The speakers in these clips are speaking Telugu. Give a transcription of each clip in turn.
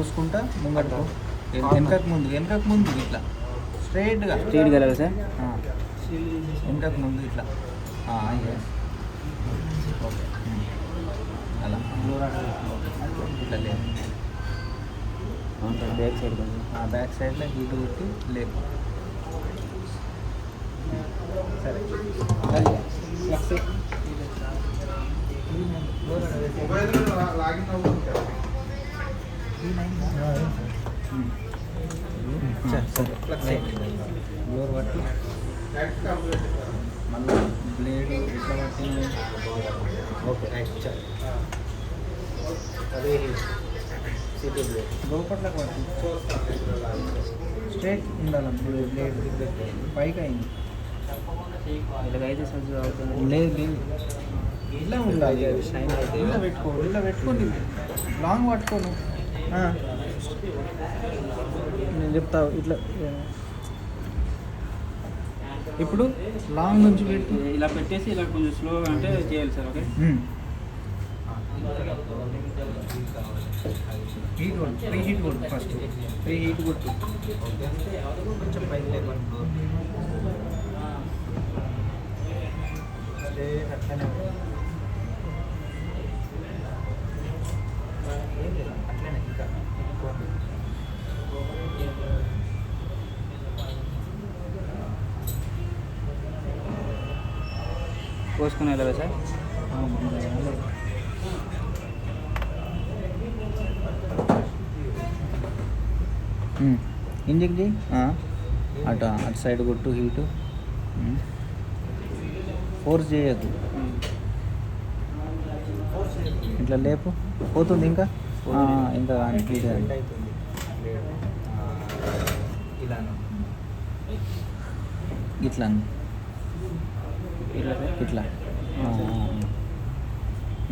పోసుకుంటా ముంగట్టుకో, వెనకకు ముందు ఇట్లా స్ట్రైట్గా వెళ్ళాలి సార్. వెనకకు ముందు ఇట్లా ఓకే అలా ఇట్లా లేదు. బ్యాక్ సైడ్ బ్యాక్ సైడ్లో హీట్ కొట్టి లేదు. సరే డోర్ పట్టి మళ్ళీ బ్లేడ్ ఎట్లా పట్టి ఓకే రైట్. అదే సిటీ బ్లేడ్ లోపట్ల పట్టి స్ట్రైట్ ఉండాలి బ్లేడ్ పైకి అయింది. ఇలాగైతే సజ్జు అవుతుంది. లేదు ఇలా ఉండాలి. ఇలా పెట్టుకోండి లాంగ్ పట్టుకోను. నేను చెప్తా ఇట్లా ఇప్పుడు లాంగ్ నుంచి పెట్టి ఇలా పెట్టేసి ఇలా కొంచెం స్లోగా అంటే చేయాలి సార్. ఓకే హీట్ కొట్టు, ప్రీ హీట్ కొట్టు, ఫస్ట్ ప్రీ హీట్ కొట్టు. కొంచెం పైకి లేపండి. అట్లనే అట్లనే ఇంకా పోసుకుని వెళ్ళాలి సార్. ఇంజెక్ట్ చేయి. అటు సైడ్ కొట్టు హీటు. ఫోర్స్ చేయొద్దు, ఇట్లా లేపు. పోతుంది ఇంకా ఇంకా హీట్ ఇట్లా ఇట్లా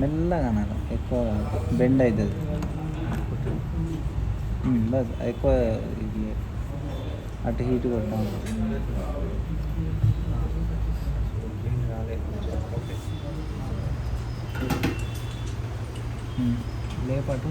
మెల్లగా అనాలి, ఎక్కువ బెండ్ అవుతుంది. బస్ ఎక్కువ ఇది అటు హీట్ కొట్టాం. లేపటు